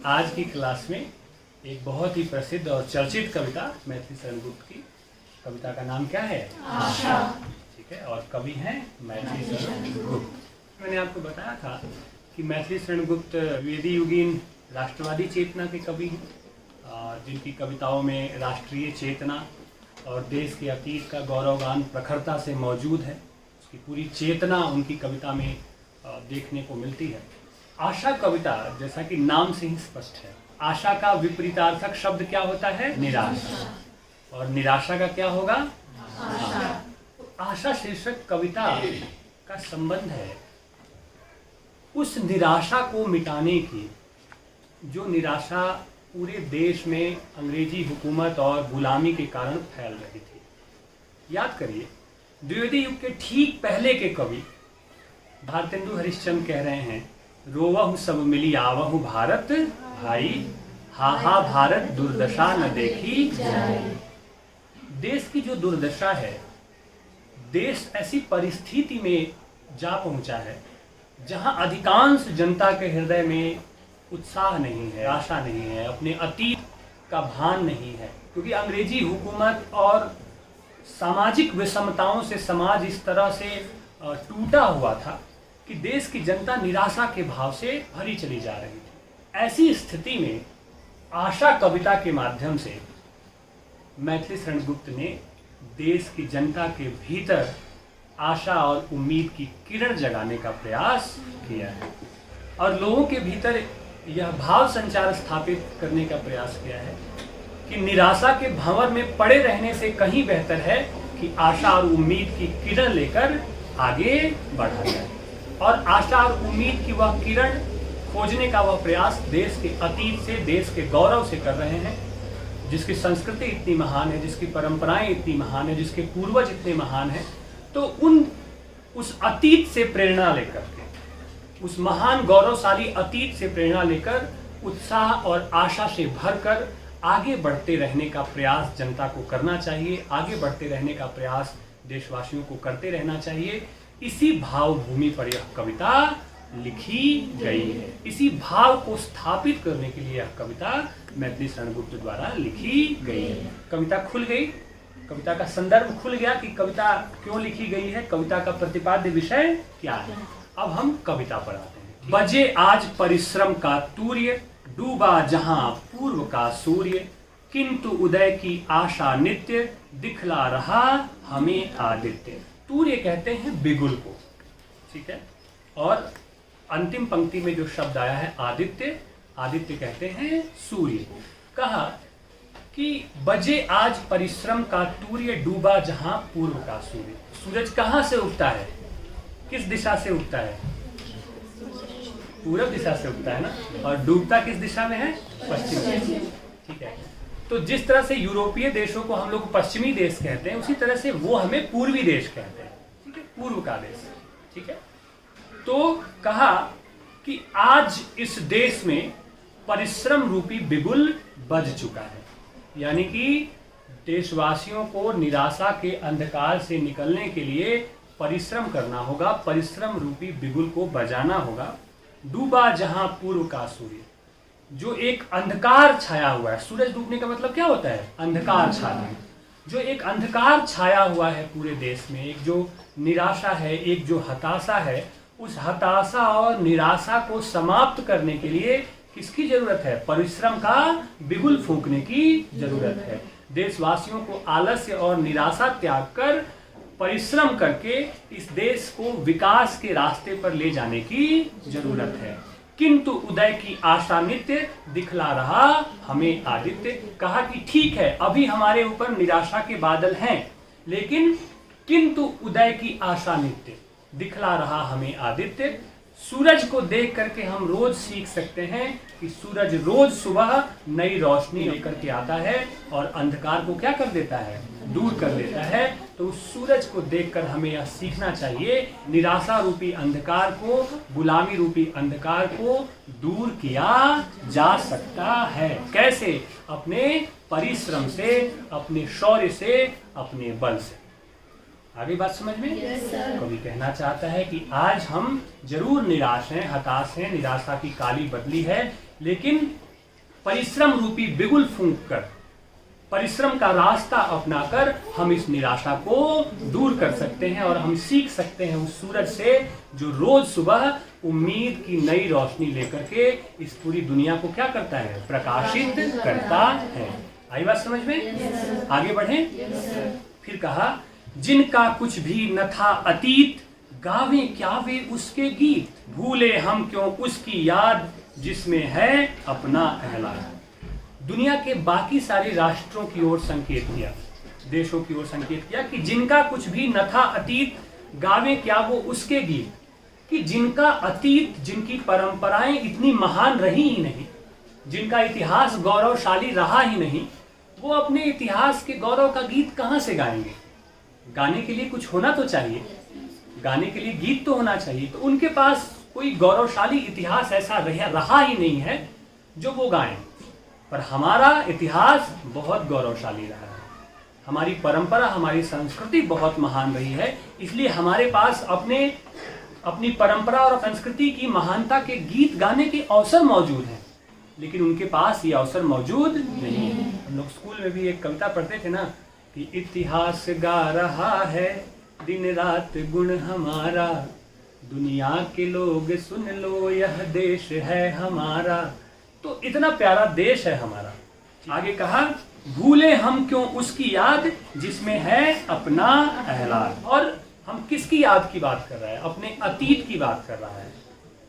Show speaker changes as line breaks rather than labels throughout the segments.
आज की क्लास में एक बहुत ही प्रसिद्ध और चर्चित कविता मैथिली शरण गुप्त की। कविता का नाम क्या है? आशा। ठीक है, और कवि हैं मैथिली शरण गुप्त। मैंने आपको बताया था कि मैथिली शरण गुप्त वेदी युगीन राष्ट्रवादी चेतना के कवि हैं, जिनकी कविताओं में राष्ट्रीय चेतना और देश के अतीत का गौरवगान प्रखरता से मौजूद है। उसकी पूरी चेतना उनकी कविता में देखने को मिलती है। आशा कविता, जैसा कि नाम से ही स्पष्ट है, आशा का विपरीतार्थक शब्द क्या होता है? निराशा। और निराशा का क्या होगा? आशा। आशा शीर्षक कविता का संबंध है उस निराशा को मिटाने की जो निराशा पूरे देश में अंग्रेजी हुकूमत और गुलामी के कारण फैल रही थी। याद करिए, द्विवेदी युग के ठीक पहले के कवि भारतेंदु हरिश्चंद्र कह रहे हैं, रोवहु सब मिली आवहु भारत भाई, हा भारत दुर्दशा न देखी जाए। देश की जो दुर्दशा है, देश ऐसी परिस्थिति में जा पहुंचा है जहां अधिकांश जनता के हृदय में उत्साह नहीं है, आशा नहीं है, अपने अतीत का भान नहीं है, क्योंकि अंग्रेजी हुकूमत और सामाजिक विषमताओं से समाज इस तरह से टूटा हुआ था कि देश की जनता निराशा के भाव से भरी चली जा रही थी। ऐसी स्थिति में आशा कविता के माध्यम से मैथिली शरण गुप्त ने देश की जनता के भीतर आशा और उम्मीद की किरण जगाने का प्रयास किया है और लोगों के भीतर यह भाव संचार स्थापित करने का प्रयास किया है कि निराशा के भंवर में पड़े रहने से कहीं बेहतर है कि आशा और उम्मीद की किरण लेकर आगे बढ़ा जाए। और आशा और उम्मीद की वह किरण खोजने का वह प्रयास देश के अतीत से, देश के गौरव से कर रहे हैं, जिसकी संस्कृति इतनी महान है, जिसकी परंपराएं इतनी महान है, जिसके पूर्वज इतने महान हैं। तो उस अतीत से प्रेरणा लेकर के, उस महान गौरवशाली अतीत से प्रेरणा लेकर उत्साह और आशा से भरकर आगे बढ़ते रहने का प्रयास जनता को करना चाहिए। आगे बढ़ते रहने का प्रयास देशवासियों को करते रहना चाहिए। इसी भाव भूमि पर यह कविता लिखी गई है। इसी भाव को स्थापित करने के लिए यह कविता मैथिली शरण गुप्त द्वारा लिखी गई है। कविता खुल गई, कविता का संदर्भ खुल गया कि कविता क्यों लिखी गई है, कविता का प्रतिपाद्य विषय क्या है। अब हम कविता पर आते हैं। बजे आज परिश्रम का तूर्य, डूबा जहां पूर्व का सूर्य, किंतु उदय की आशा नित्य, दिखला रहा हमें आदित्य। तूर्य कहते हैं बिगुल को, ठीक है, और अंतिम पंक्ति में जो शब्द आया है आदित्य, आदित्य कहते हैं सूर्य को। कहा कि बजे आज परिश्रम का तूर्य, डूबा जहां पूर्व का सूर्य। सूरज कहां से उगता है? किस दिशा से उगता है? पूरब दिशा से उगता है ना, और डूबता किस दिशा में है? पश्चिम दिशा। ठीक है, तो जिस तरह से यूरोपीय देशों को हम लोग पश्चिमी देश कहते हैं, उसी तरह से वो हमें पूर्वी देश कहते हैं, ठीक है, पूर्व का देश, ठीक है। तो कहा कि आज इस देश में परिश्रम रूपी बिगुल बज चुका है, यानी कि देशवासियों को निराशा के अंधकार से निकलने के लिए परिश्रम करना होगा, परिश्रम रूपी बिगुल को बजाना होगा। डूबा जहां पूर्व का सूर्य, जो एक अंधकार छाया हुआ है। सूरज डूबने का मतलब क्या होता है? अंधकार छाना। जो एक अंधकार छाया हुआ है पूरे देश में, एक जो निराशा है, एक जो हताशा है, उस हताशा और निराशा को समाप्त करने के लिए किसकी जरूरत है? परिश्रम का बिगुल फूंकने की जरूरत है। देशवासियों को आलस्य और निराशा त्याग कर परिश्रम करके इस देश को विकास के रास्ते पर ले जाने की जरूरत है। किंतु उदय की आशा नित्य, दिखला रहा हमें आदित्य। कहा कि ठीक है, अभी हमारे ऊपर निराशा के बादल हैं, लेकिन किंतु उदय की आशा नित्य, दिखला रहा हमें आदित्य। सूरज को देख करके हम रोज सीख सकते हैं कि सूरज रोज सुबह नई रोशनी लेकर के आता है और अंधकार को क्या कर देता है? दूर कर देता है। तो उस सूरज को देखकर हमें यह सीखना चाहिए, निराशा रूपी अंधकार को, गुलामी रूपी अंधकार को दूर किया जा सकता है। कैसे? अपने परिश्रम से, अपने शौर्य से, अपने बल से। आगे बात समझ में? कवि कहना चाहता है कि आज हम जरूर निराश हैं, हताश हैं, निराशा की काली बदली है, लेकिन परिश्रम रूपी बिगुल फूंक कर, परिश्रम का रास्ता अपनाकर हम इस निराशा को दूर कर सकते हैं और हम सीख सकते हैं उस सूरज से जो रोज सुबह उम्मीद की नई रोशनी लेकर के इस पूरी दुनिया को क्या करता है, प्रकाशित करता है। आई बात समझ में? आगे बढ़ें। फिर कहा, जिनका कुछ भी न था अतीत, गावे क्या वे उसके गीत, भूले हम क्यों उसकी याद, जिसमें है अपना एहलान। दुनिया के बाकी सारे राष्ट्रों की ओर संकेत किया, देशों की ओर संकेत किया कि जिनका कुछ भी न था अतीत, गावे क्या वो उसके गीत, कि जिनका अतीत, जिनकी परंपराएं इतनी महान रही ही नहीं, जिनका इतिहास गौरवशाली रहा ही नहीं, वो अपने इतिहास के गौरव का गीत कहां से गाएंगे? गाने के लिए कुछ होना तो चाहिए, गाने के लिए गीत तो होना चाहिए। तो उनके पास कोई गौरवशाली इतिहास ऐसा रहा ही नहीं है जो वो गाएं। पर हमारा इतिहास बहुत गौरवशाली रहा है, हमारी परंपरा, हमारी संस्कृति बहुत महान रही है, इसलिए हमारे पास अपनी परंपरा और संस्कृति की महानता के गीत गाने के अवसर मौजूद हैं, लेकिन उनके पास ये अवसर मौजूद नहीं है। हम लोग स्कूल में भी एक कविता पढ़ते थे ना कि इतिहास गा रहा है दिन रात गुण हमारा, दुनिया के लोग सुन लो यह देश है हमारा। तो इतना प्यारा देश है हमारा। आगे कहा, भूले हम क्यों उसकी याद, जिसमें है अपना एहलान। और हम किसकी याद की बात कर रहा है? अपने अतीत की बात कर रहा है,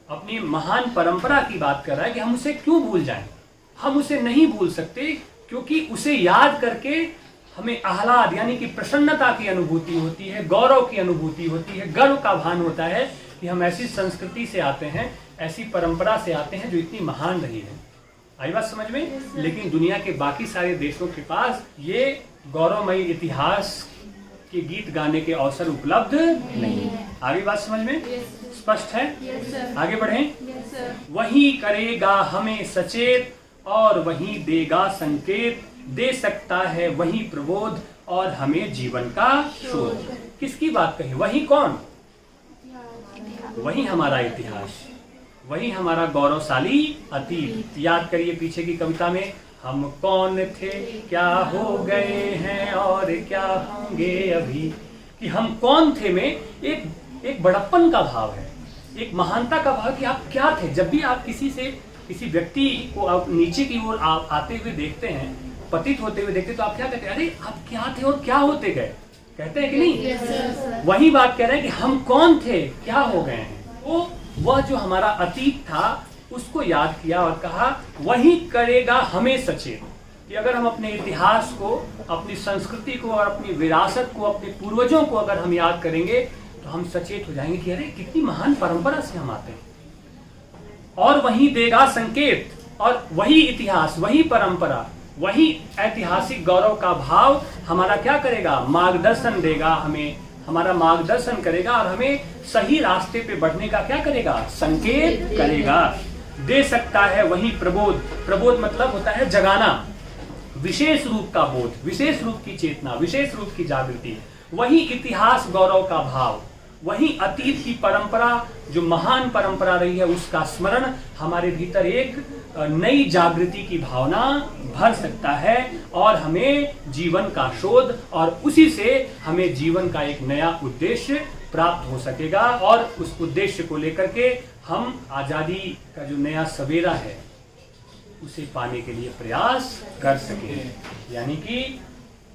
अपनी महान परंपरा की बात कर रहा है कि हम उसे क्यों भूल जाएं। हम उसे नहीं भूल सकते, क्योंकि उसे याद करके हमें आह्लाद यानी कि प्रसन्नता की अनुभूति होती है, गौरव की अनुभूति होती है, गर्व का भान होता है कि हम ऐसी संस्कृति से आते हैं, ऐसी परंपरा से आते हैं जो इतनी महान रही है। आई बात समझ में? लेकिन दुनिया के बाकी सारे देशों के पास ये गौरवमयी इतिहास के गीत गाने के अवसर उपलब्ध नहीं है। आगे बात समझ में स्पष्ट है? आगे बढ़ें। वही करेगा हमें सचेत और वही देगा संकेत, दे सकता है वही प्रबोध और हमें जीवन का शोध। किसकी बात कही? वही कौन? वही हमारा इतिहास, वही हमारा गौरवशाली अतीत। याद करिए पीछे की कविता में, हम कौन थे, क्या हो गए हैं और क्या होंगे अभी। कि हम कौन थे में एक बड़प्पन का भाव है, एक महानता का भाव कि आप क्या थे। जब भी आप किसी व्यक्ति को आप नीचे की ओर आप आते हुए देखते हैं, पतित होते हुए देखते, तो आप क्या कहते हैं? अरे आप क्या थे और क्या होते गए, कहते हैं कि नहीं? वही बात कह रहे हैं कि हम कौन थे, क्या हो गए हैं। तो वह जो हमारा अतीत था उसको याद किया और कहा वही करेगा हमें सचेत। कि अगर हम अपने इतिहास को, अपनी संस्कृति को और अपनी विरासत को, अपने पूर्वजों को अगर हम याद करेंगे तो हम सचेत हो जाएंगे कि अरे कितनी महान परंपरा से हम आते हैं। और वही देगा संकेत, और वही इतिहास, वही परंपरा, वही ऐतिहासिक गौरव का भाव हमारा क्या करेगा? मार्गदर्शन देगा हमें, हमारा मार्गदर्शन करेगा और हमें सही रास्ते पे बढ़ने का क्या करेगा? संकेत करेगा। दे सकता है वही प्रबोध। प्रबोध मतलब होता है जगाना, विशेष रूप का बोध, विशेष रूप की चेतना, विशेष रूप की जागृति। वही इतिहास गौरव का भाव, वही अतीत की परंपरा, जो महान परंपरा रही है, उसका स्मरण हमारे भीतर एक नई जागृति की भावना भर सकता है और हमें जीवन का शोध, और उसी से हमें जीवन का एक नया उद्देश्य प्राप्त हो सकेगा। और उस उद्देश्य को लेकर के हम आजादी का जो नया सवेरा है उसे पाने के लिए प्रयास कर सकें। यानी कि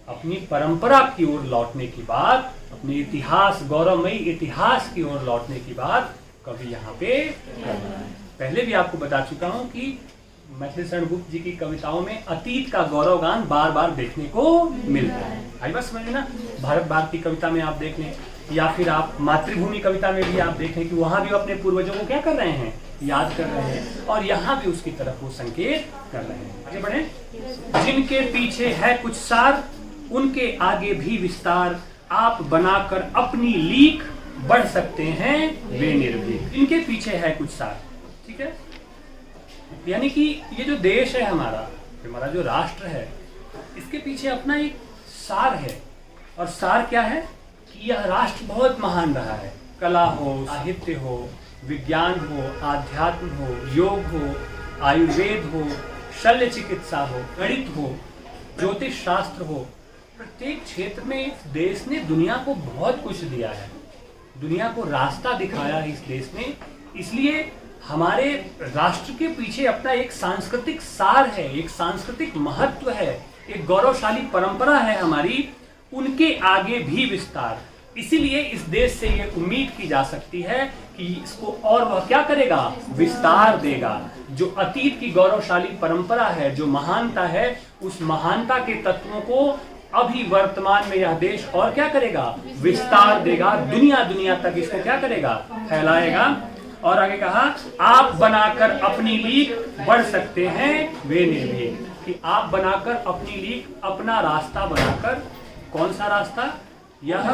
अपनी परंपरा की ओर लौटने की बात, अपने इतिहास, गौरवमयी इतिहास की ओर लौटने की बात कभी यहाँ पे करना है। पहले भी आपको बता चुका हूँ कि मैथिली शरण गुप्त जी की कविताओं में अतीत का गौरव गान बार बार देखने को मिलता है। आई बात समझ में ना? भारत भाग की कविता में आप देख लें, या फिर आप मातृभूमि कविता में भी आप देखें कि वहां भी अपने पूर्वजों को क्या कर रहे हैं? याद कर रहे हैं, और यहाँ भी उसकी तरफ वो संकेत कर रहे हैं। आगे बढ़े। जिनके पीछे है कुछ सार, उनके आगे भी विस्तार, आप बनाकर अपनी लीक बढ़ सकते हैं वे निर्भीक। इनके पीछे है कुछ सार, ठीक है? यानी कि ये जो देश है हमारा जो राष्ट्र है, इसके पीछे अपना एक सार है। और सार क्या है? कि यह राष्ट्र बहुत महान रहा है। कला हो, साहित्य हो, विज्ञान हो, आध्यात्म हो, योग हो, आयुर्वेद हो, शल्य चिकित्सा हो, गणित हो, ज्योतिष शास्त्र हो, प्रत्येक क्षेत्र में इस देश ने दुनिया को बहुत कुछ दिया है, दुनिया को रास्ता दिखाया है इस देश ने। इसलिए हमारे राष्ट्र के पीछे अपना एक सांस्कृतिक सार है, एक सांस्कृतिक महत्व है, एक गौरवशाली परंपरा है हमारी, उनके आगे भी विस्तार। इसीलिए इस देश से ये उम्मीद की जा सकती है कि इसको और वह क्या करेगा, विस्तार देगा। जो अतीत की गौरवशाली परंपरा है, जो महानता है, उस महानता के तत्वों को अभी वर्तमान में यह देश और क्या करेगा, विस्तार देगा, दुनिया दुनिया तक इसको क्या करेगा, फैलाएगा। और आगे कहा, आप बनाकर अपनी लीक बढ़ सकते हैं वे निर्भीक, कि आप बनाकर अपनी लीक, अपना रास्ता बनाकर, कौन सा रास्ता, यह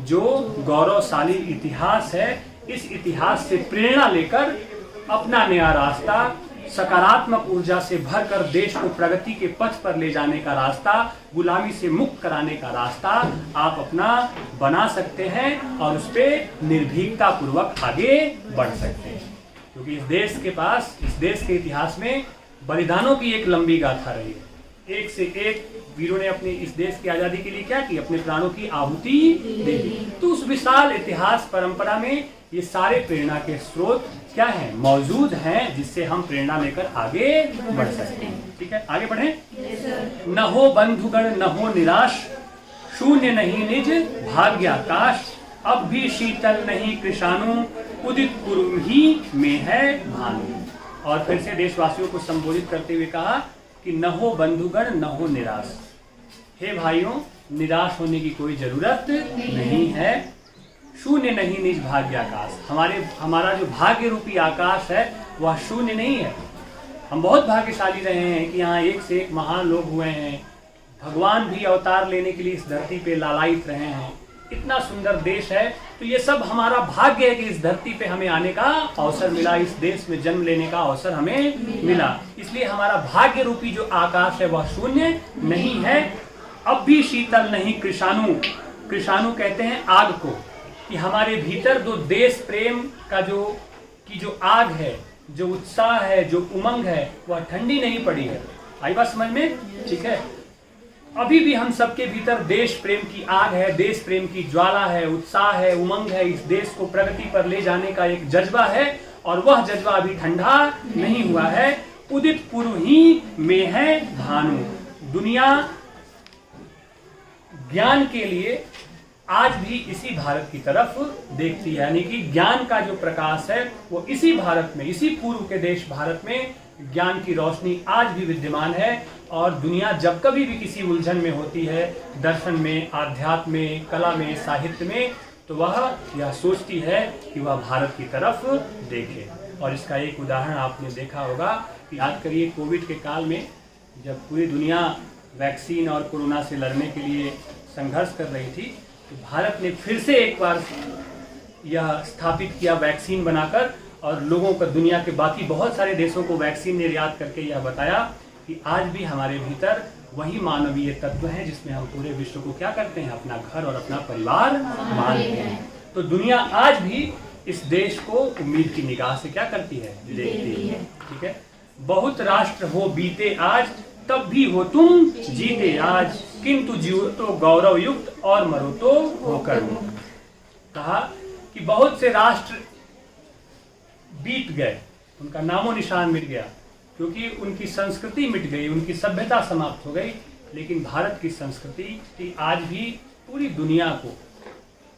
जो गौरवशाली इतिहास है, इस इतिहास से प्रेरणा लेकर अपना नया रास्ता, सकारात्मक ऊर्जा से भरकर देश को प्रगति के पथ पर ले जाने का रास्ता, गुलामी से मुक्त कराने का रास्ता आप अपना बना सकते हैं और उस पर निर्भीकता पूर्वक आगे बढ़ सकते हैं। क्योंकि इस देश के पास, इस देश के इतिहास में बलिदानों की एक लंबी गाथा रही है। एक से एक वीरों ने अपने इस देश की आजादी के लिए क्या की, अपने प्राणों की आहुति दे दी। तो उस विशाल इतिहास परंपरा में ये सारे प्रेरणा के स्रोत क्या हैं, मौजूद हैं, जिससे हम प्रेरणा लेकर आगे बढ़ सकते हैं। ठीक है, आगे बढ़ें। न हो बंधुगण न हो निराश, शून्य नहीं निज भाग्य आकाश, अब भी शीतल नहीं कृषाणु, उदित पूर्व ही में है भानु। और फिर से देशवासियों को संबोधित करते हुए कहा कि न हो बंधुगण न हो निराश। हे भाइयों, निराश होने की कोई जरूरत नहीं है। शून्य नहीं निज भाग्य आकाश, हमारा जो भाग्य रूपी आकाश है वह शून्य नहीं है। हम बहुत भाग्यशाली रहे हैं कि यहाँ एक से एक महान लोग हुए हैं, भगवान भी अवतार लेने के लिए इस धरती पे लालायित रहे हैं। इतना सुंदर देश है, तो ये सब हमारा भाग्य है कि इस धरती पे हमें आने का अवसर मिला, इस देश में जन्म लेने का अवसर हमें मिला। इसलिए हमारा भाग्य रूपी जो आकाश है वह शून्य नहीं है। अब भी शीतल नहीं कृषाणु, कृषाणु कहते हैं आग को, कि हमारे भीतर जो देश प्रेम का जो आग है, जो उत्साह है, जो उमंग है, वह ठंडी नहीं पड़ी है। आई बात समझ में? ठीक है, अभी भी हम सबके भीतर देश प्रेम की आग है, देश प्रेम की ज्वाला है, उत्साह है, उमंग है, इस देश को प्रगति पर ले जाने का एक जज्बा है, और वह जज्बा अभी ठंडा नहीं हुआ है। उदित पूर्व ही में है भानु, दुनिया ज्ञान के लिए आज भी इसी भारत की तरफ देखती है, यानी कि ज्ञान का जो प्रकाश है वो इसी भारत में, इसी पूर्व के देश भारत में ज्ञान की रोशनी आज भी विद्यमान है। और दुनिया जब कभी भी किसी उलझन में होती है, दर्शन में, आध्यात्म में, कला में, साहित्य में, तो वह यह सोचती है कि वह भारत की तरफ देखे। और इसका एक उदाहरण आपने देखा होगा कि याद करिए, कोविड के काल में जब पूरी दुनिया वैक्सीन और कोरोना से लड़ने के लिए संघर्ष कर रही थी, तो भारत ने फिर से एक बार यह स्थापित किया वैक्सीन बनाकर, और लोगों को, दुनिया के बाकी बहुत सारे देशों को वैक्सीन निर्यात करके यह बताया कि आज भी हमारे भीतर वही मानवीय तत्व हैं जिसमें हम पूरे विश्व को क्या करते हैं, अपना घर और अपना परिवार मानते हैं। तो दुनिया आज भी इस देश को उम्मीद की निगाह से क्या करती है, देखती है। ठीक है, बहुत राष्ट्र हो बीते आज, तब भी हो तुम जीते आज, किंतु जियो तो गौरव युक्त और मरो तो होकर मुक्त। कहा कि बहुत से राष्ट्र बीत गए, उनका नामो निशान मिट गया, क्योंकि उनकी संस्कृति मिट गई, उनकी सभ्यता समाप्त हो गई, लेकिन भारत की संस्कृति आज भी पूरी दुनिया को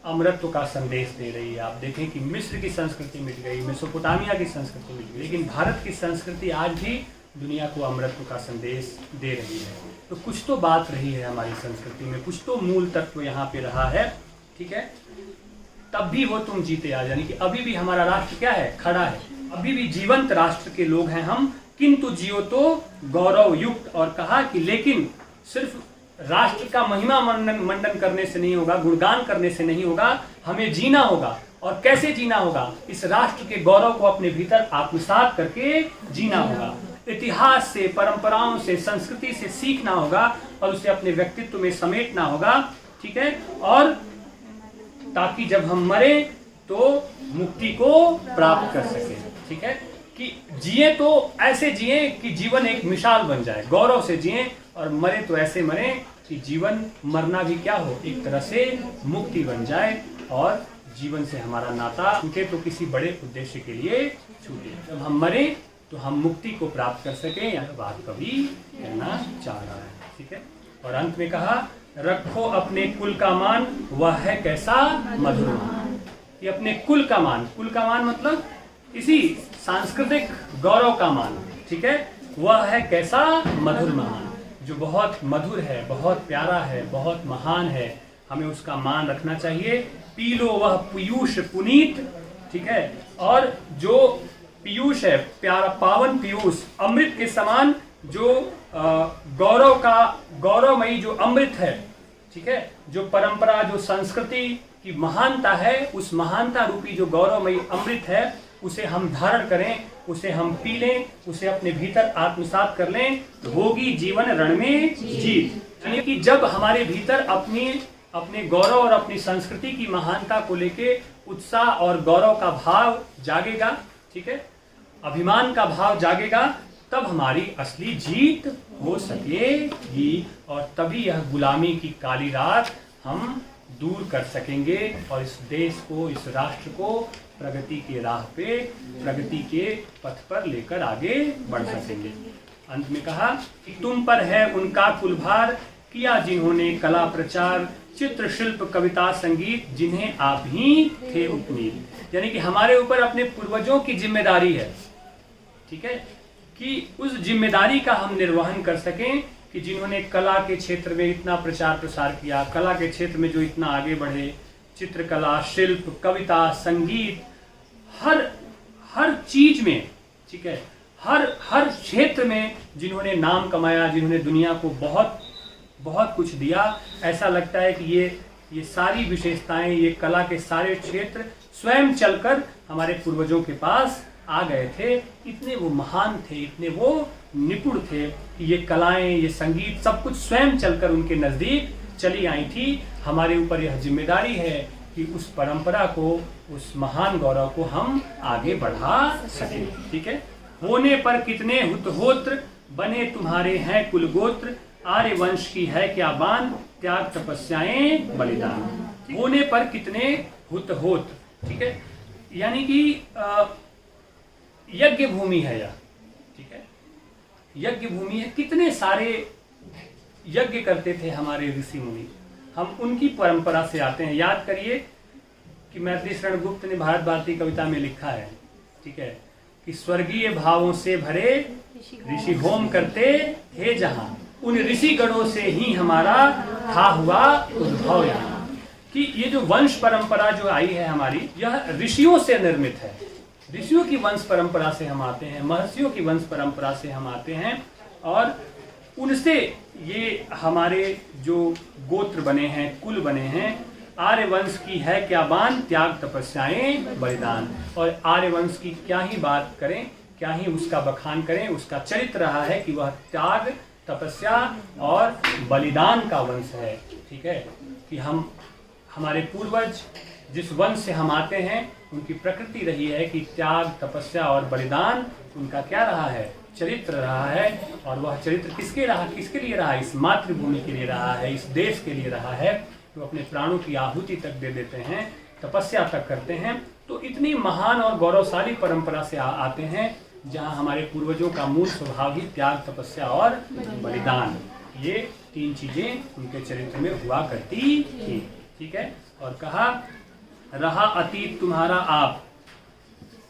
अमरत्व का संदेश दे रही है। आप देखें कि मिस्र की संस्कृति मिट गई, मेसोपोटामिया की संस्कृति मिट गई, लेकिन भारत की संस्कृति आज भी दुनिया को अमरत्व का संदेश दे रही है। तो कुछ तो बात रही है हमारी संस्कृति में, कुछ तो मूल तत्व यहाँ पे रहा है। ठीक है, तब भी वो तुम जीते आज, यानी कि अभी भी हमारा राष्ट्र क्या है, खड़ा है, अभी भी जीवंत राष्ट्र के लोग हैं हम। किंतु जियो तो गौरव युक्त, और कहा कि लेकिन सिर्फ राष्ट्र का महिमा मंडन करने से नहीं होगा, गुणगान करने से नहीं होगा, हमें जीना होगा। और कैसे जीना होगा, इस राष्ट्र के गौरव को अपने भीतर आत्मसात करके जीना होगा। इतिहास से, परंपराओं से, संस्कृति से सीखना होगा और उसे अपने व्यक्तित्व में समेटना होगा। ठीक है, और ताकि जब हम मरे तो मुक्ति को प्राप्त कर सके। ठीक है, कि जिए तो ऐसे जिए कि जीवन एक मिसाल बन जाए, गौरव से जिए, और मरे तो ऐसे मरे कि जीवन मरना भी क्या हो, एक तरह से मुक्ति बन जाए और जीवन से हमारा नाता छूटे तो किसी बड़े उद्देश्य के लिए छूटे। जब हम मरे तो हम मुक्ति को प्राप्त कर सके, यह बात कवि कहना चाह रहा है। ठीक है, और अंत में कहा रखो अपने कुल का मान, वह है कैसा मधुर मान। ये अपने कुल का मान मतलब इसी सांस्कृतिक गौरव का मान, ठीक है, वह है कैसा मधुर मान, जो बहुत मधुर है, बहुत प्यारा है, बहुत महान है, हमें उसका मान रखना चाहिए। पी लो वह पीयूष पुनीत, ठीक है, और जो पीयूष है, प्यारा पावन पीयूष, अमृत के समान, जो गौरव का गौरवमयी जो अमृत है, ठीक है, जो परंपरा, जो संस्कृति की महानता है, उस महानता रूपी जो गौरवमयी अमृत है, उसे हम धारण करें, उसे हम पी लें, उसे अपने भीतर आत्मसात कर लें, होगी जीवन रण में जीत। यानी कि जब हमारे भीतर अपने गौरव और अपनी संस्कृति की महानता को लेके उत्साह और गौरव का भाव जागेगा, ठीक है, अभिमान का भाव जागेगा, तब हमारी असली जीत हो सकेगी, और तभी यह गुलामी की काली रात हम दूर कर सकेंगे और इस देश को, इस राष्ट्र को प्रगति के राह पे, प्रगति के पथ पर लेकर आगे बढ़ सकेंगे। अंत में कहा कि तुम पर है उनका कुलभार, किया जिन्होंने कला प्रचार, चित्र शिल्प कविता संगीत, जिन्हें आप ही थे उपनीत। यानी कि हमारे ऊपर अपने पूर्वजों की जिम्मेदारी है, ठीक है, कि उस जिम्मेदारी का हम निर्वहन कर सकें, कि जिन्होंने कला के क्षेत्र में इतना प्रचार प्रसार किया, कला के क्षेत्र में जो इतना आगे बढ़े, चित्रकला, शिल्प, कविता, संगीत, हर चीज में, ठीक है, हर क्षेत्र में जिन्होंने नाम कमाया, जिन्होंने दुनिया को बहुत बहुत कुछ दिया। ऐसा लगता है कि ये सारी विशेषताएं, ये कला के सारे क्षेत्र स्वयं चलकर हमारे पूर्वजों के पास आ गए थे। इतने वो महान थे, इतने वो निपुण थे कि ये कलाएं, ये संगीत, सब कुछ स्वयं चलकर उनके नजदीक चली आई थी। हमारे ऊपर यह जिम्मेदारी है कि उस परंपरा को, उस महान गौरव को हम आगे बढ़ा सकें, ठीक है। होने पर कितने हुतहोत्र, बने तुम्हारे हैं कुलगोत्र, आर्य वंश की है क्या बान, त्याग तपस्याएं बलिदान। होने पर कितने हुतहोत्र, ठीक है, यानी कि यज्ञ भूमि है यह, ठीक है, यज्ञ भूमि है। कितने सारे यज्ञ करते थे हमारे ऋषि मुनि, हम उनकी परंपरा से आते हैं। याद करिए कि मैथिली शरण गुप्त ने भारत भारती कविता में लिखा है, ठीक है, कि स्वर्गीय भावों से भरे ऋषि होम करते थे जहां, उन ऋषि गणों से ही हमारा था हुआ उद्भव यहाँ। कि ये जो वंश परंपरा जो आई है हमारी, यह ऋषियों से निर्मित है। ऋषियों की वंश परंपरा से हम आते हैं, महर्षियों की वंश परंपरा से हम आते हैं, और उनसे ये हमारे जो गोत्र बने हैं, कुल बने हैं। आर्य वंश की है क्या बान, त्याग तपस्याएं बलिदान। और आर्य वंश की क्या ही बात करें, क्या ही उसका बखान करें, उसका चरित्र रहा है कि वह त्याग, तपस्या और बलिदान का वंश है, ठीक है, कि हमारे पूर्वज जिस वंश से हम आते हैं, उनकी प्रकृति रही है कि त्याग, तपस्या और बलिदान उनका क्या रहा है, चरित्र रहा है। और वह चरित्र किसके लिए रहा है, इस मातृभूमि के लिए रहा है, इस देश के लिए रहा है। तो अपने प्राणों की आहुति तक दे देते हैं, तपस्या तक करते हैं। तो इतनी महान और गौरवशाली परंपरा से आते हैं, जहां हमारे पूर्वजों का मूल स्वभाव ही त्याग, तपस्या और बलिदान, ये तीन चीजें उनके चरित्र में हुआ करती थी, ठीक है। और कहा रहा अतीत तुम्हारा आप,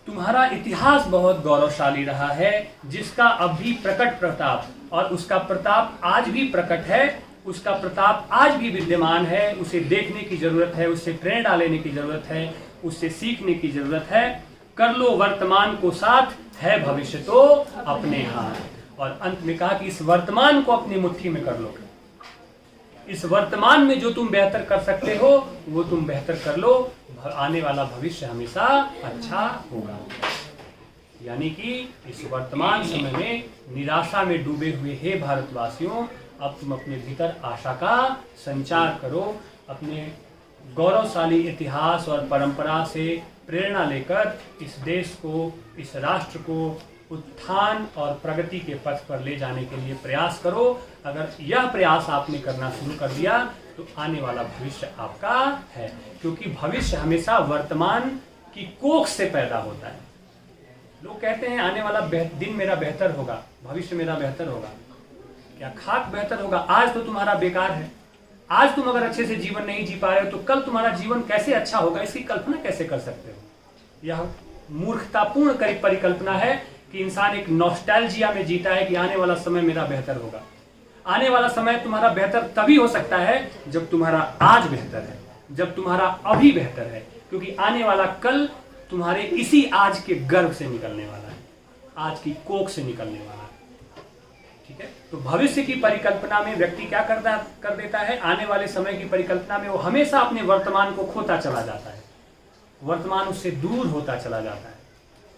तुम्हारा इतिहास बहुत गौरवशाली रहा है, जिसका अब भी प्रकट प्रताप, और उसका प्रताप आज भी प्रकट है, उसका प्रताप आज भी विद्यमान है। उसे देखने की जरूरत है, उससे प्रेरणा लेने की जरूरत है, उससे सीखने की जरूरत है। कर लो वर्तमान को साथ, है भविष्य तो अपने हाथ। और अंत में कहा कि इस वर्तमान को अपनी मुट्ठी में कर लो, इस वर्तमान में जो तुम बेहतर कर सकते हो वो तुम बेहतर कर लो, आने वाला भविष्य हमेशा अच्छा होगा। यानी कि इस वर्तमान समय में निराशा में डूबे हुए हे भारतवासियों, अब तुम अपने भीतर आशा का संचार करो, अपने गौरवशाली इतिहास और परंपरा से प्रेरणा लेकर इस देश को, इस राष्ट्र को उत्थान और प्रगति के पथ पर ले जाने के लिए प्रयास करो। अगर यह प्रयास आपने करना शुरू कर दिया तो आने वाला भविष्य आपका है, क्योंकि भविष्य हमेशा वर्तमान की कोख से पैदा होता है। लोग कहते हैं आने वाला दिन मेरा बेहतर होगा, भविष्य मेरा बेहतर होगा। क्या खाक बेहतर होगा? आज तो तुम्हारा बेकार है। आज तुम अगर अच्छे से जीवन नहीं जी पा रहे हो तो कल तुम्हारा जीवन कैसे अच्छा होगा, इसकी कल्पना कैसे कर सकते हो? यह मूर्खतापूर्ण परिकल्पना है कि इंसान एक नॉस्टैल्जिया में जीता है कि आने वाला समय मेरा बेहतर होगा। आने वाला समय तुम्हारा बेहतर तभी हो सकता है जब तुम्हारा आज बेहतर है, जब तुम्हारा अभी बेहतर है, क्योंकि आने वाला कल तुम्हारे इसी आज के गर्भ से निकलने वाला है, आज की कोख से निकलने वाला है। ठीक है, तो भविष्य की परिकल्पना में व्यक्ति क्या कर देता है? आने वाले समय की परिकल्पना में वो हमेशा अपने वर्तमान को खोता चला जाता है, वर्तमान उससे दूर होता चला जाता है।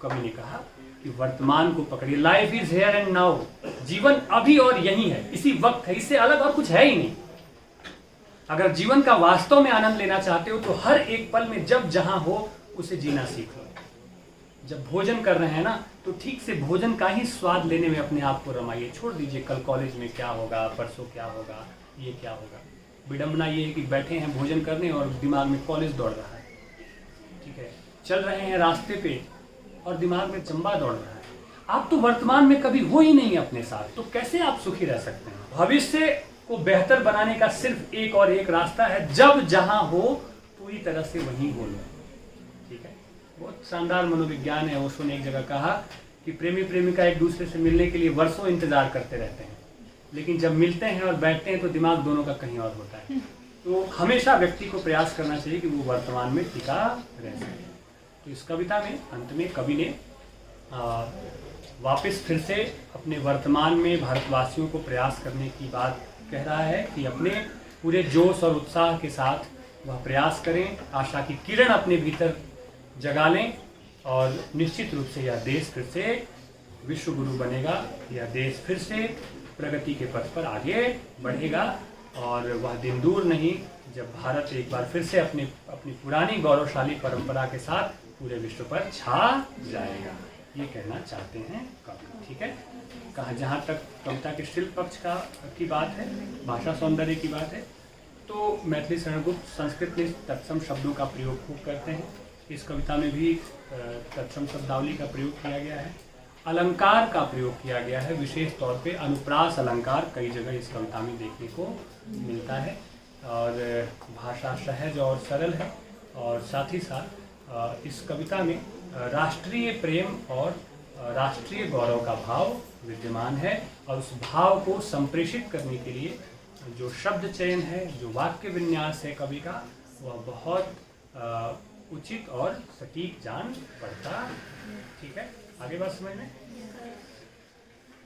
कवि ने कहा कि वर्तमान को पकड़िए, life is here and now. जीवन अभी और यही है, इसी वक्त है, इससे अलग और कुछ है ही नहीं। अगर जीवन का वास्तव में आनंद लेना चाहते हो तो हर एक पल में जब जहां हो उसे जीना सीख लो। जब भोजन कर रहे हैं ना तो ठीक से भोजन का ही स्वाद लेने में अपने आप को रमाइए। छोड़ दीजिए कल कॉलेज में क्या होगा, परसों क्या होगा, ये क्या होगा। विडंबना ये है कि बैठे हैं भोजन करने और दिमाग में कॉलेज दौड़ रहा है। ठीक है, चल रहे हैं रास्ते पे और दिमाग में चंबा दौड़ रहा है। आप तो वर्तमान में कभी हो ही नहीं अपने साथ, तो कैसे आप सुखी रह सकते हैं? भविष्य को बेहतर बनाने का सिर्फ एक और एक रास्ता है, जब जहां हो पूरी तरह से वहीं बोलो। ठीक है, बहुत शानदार मनोविज्ञान है। ओशो ने एक जगह कहा कि प्रेमी प्रेमिका एक दूसरे से मिलने के लिए वर्षों इंतजार करते रहते हैं, लेकिन जब मिलते हैं और बैठते हैं तो दिमाग दोनों का कहीं और होता है। तो हमेशा व्यक्ति को प्रयास करना चाहिए कि वो वर्तमान में टिका रह सके। तो इस कविता में अंत में कवि ने वापस फिर से अपने वर्तमान में भारतवासियों को प्रयास करने की बात कह रहा है कि अपने पूरे जोश और उत्साह के साथ वह प्रयास करें, आशा की किरण अपने भीतर जगा लें और निश्चित रूप से यह देश फिर से विश्व गुरु बनेगा। यह देश फिर से प्रगति के पथ पर आगे बढ़ेगा और वह दिन दूर नहीं जब भारत एक बार फिर से अपनी पुरानी गौरवशाली परंपरा के साथ पूरे विश्व पर छा जाएगा। ये कहना चाहते हैं कवि। ठीक है, कहा जहाँ तक कविता के शिल्प पक्ष की बात है, भाषा सौंदर्य की बात है, तो मैथिली शरण गुप्त संस्कृत में तत्सम शब्दों का प्रयोग खूब करते हैं। इस कविता में भी तत्सम शब्दावली का प्रयोग किया गया है, अलंकार का प्रयोग किया गया है। विशेष तौर पे अनुप्रास अलंकार कई जगह इस कविता में देखने को मिलता है और भाषा सहज और सरल है। और साथ ही साथ इस कविता में राष्ट्रीय प्रेम और राष्ट्रीय गौरव का भाव विद्यमान है और उस भाव को संप्रेषित करने के लिए जो शब्द चयन है, जो वाक्य विन्यास है कवि का, वह बहुत उचित और सटीक जान पड़ता। ठीक है, आगे बात समझ में